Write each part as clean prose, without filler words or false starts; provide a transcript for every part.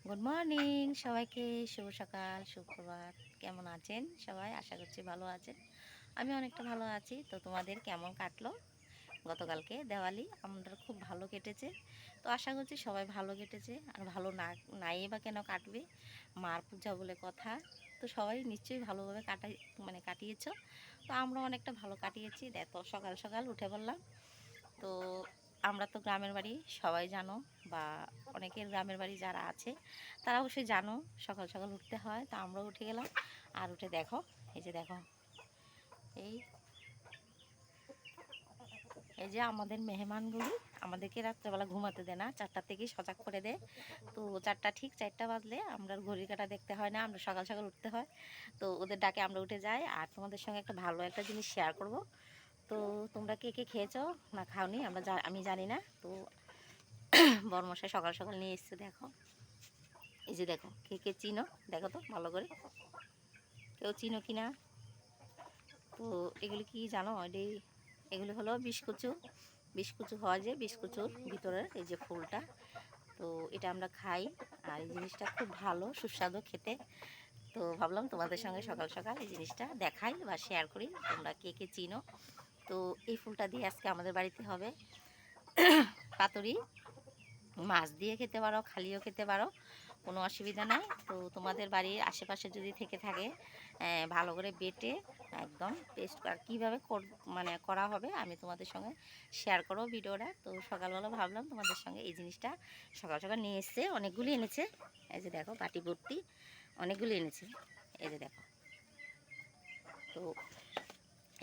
Good morning সবাইকে, শুভ সকাল, সুপ্রভাত। কেমন আছেন সবাই? আশা করছি ভালো আছেন। আমি অনেকটা ভালো আছি। তো তোমাদের কেমন কাটলো গতকালকে দেওয়ালি? আমাদের খুব ভালো কেটেছে। তো আশা করছি সবাই ভালো কেটেছে। আর ভালো নাই বা কেন কাটবে, মার পূজা বলে কথা। তো সবাই নিশ্চয়ই ভালোভাবে কাটিয়েছো। তো আমরা অনেকটা ভালো কাটিয়েছি। দেখো সকাল সকাল উঠে পড়লাম। তো আমরা তো গ্রামের বাড়ি, সবাই জানো, বা অনেকের গ্রামের বাড়ি যারা আছে তারা অবশ্যই জানো সকাল সকাল উঠতে হয়। তো আমরাও উঠে গেলাম। আর উঠে দেখো, এই যে দেখো, এই এই যে আমাদের মেহমানগুলি আমাদেরকে রাত্রেবেলা ঘুমাতে দেয় না, 4টার থেকেই সজাগ করে দেয়। তো 4টা বাজলে আমরা ঘড়ির কাঁটা দেখতে হয় না, আমরা সকাল সকাল উঠতে হয়। তো ওদের ডাকে আমরা উঠে যাই। আর তোমাদের সঙ্গে একটা ভালো একটা জিনিস শেয়ার করব। তো তোমরা কে কে খেয়েছো না খাওনি আমি জানি না। তো বরমশাই সকাল সকাল নিয়ে এসছে, দেখো, এই যে দেখো, কে কে চিনো দেখো তো ভালো করে, কেউ চিনো কিনা। তো এগুলি কি জানো? এগুলি হলো বিস্কুচু। বিস্কুচু হয় যে বিস্কুচুর ভিতরের এই যে ফুলটা, তো এটা আমরা খাই। আর এই জিনিসটা খুব ভালো সুস্বাদু খেতে। তো ভাবলাম তোমাদের সঙ্গে সকাল সকাল এই জিনিসটা দেখাই বা শেয়ার করি, তোমরা কে কে চিনো। তো এই ফুলটা দিয়ে আজকে আমাদের বাড়িতে হবে পাতুরি। মাছ দিয়ে খেতে পারো, খালিও খেতে পারো, কোনো অসুবিধা নাই। তো তোমাদের বাড়ির আশেপাশে যদি থেকে থাকে, ভালো করে বেটে একদম পেস্ট কীভাবে করা হবে আমি তোমাদের সঙ্গে শেয়ার করবো ভিডিওটা। তো সকালবেলা ভাবলাম তোমাদের সঙ্গে এই জিনিসটা সকাল সকাল নিয়ে এসছে, অনেকগুলি এনেছে। এই যে দেখো বাটি ভর্তি অনেকগুলি এনেছে, এই যে দেখো। তো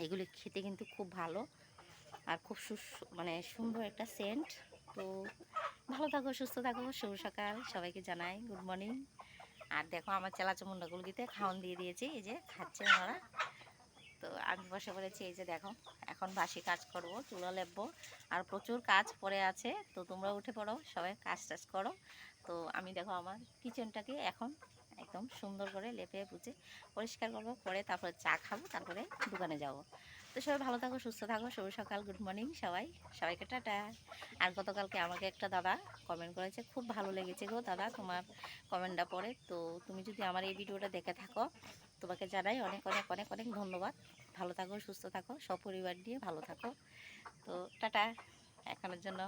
এগুলি খেতে কিন্তু খুব ভালো আর খুব সুন্দর একটা সেন্ট। তো ভালো থাকো, সুস্থ থাকো। শুভ সকাল সবাইকে জানাই গুড মর্নিং। আর দেখো আমার চেলাচমুন্ডাগুলিতে খাওয়ান দিয়ে দিয়েছি, এই যে খাচ্ছে ওনারা। তো আমি বসে পড়েছি, এই যে দেখো, এখন বাসি কাজ করব, চুলা লেপবো। আর প্রচুর কাজ পড়ে আছে। তো তোমরা উঠে পড়ো, সবাই কাজ টাজ করো। তো আমি দেখো আমার কিচেনটাকে এখন একদম সুন্দর করে লেপে পুছে পরিষ্কার করবো, করে তারপরে চা খাবো, তারপরে দোকানে যাব। তো সবাই ভালো থাকো, সুস্থ থাকো। শুভ সকাল, গুড মর্নিং সবাইকে টাটা। আর গতকালকে আমাকে একটা দাদা কমেন্ট করেছে, খুব ভালো লেগেছে গো দাদা তোমার কমেন্টটা পড়ে। তো তুমি যদি আমার এই ভিডিওটা দেখে থাকো, তোমাকে জানাই অনেক অনেক অনেক অনেক ধন্যবাদ। ভালো থাকো, সুস্থ থাকো, সপরিবার নিয়ে ভালো থাকো। তো টাটা এখনের জন্য।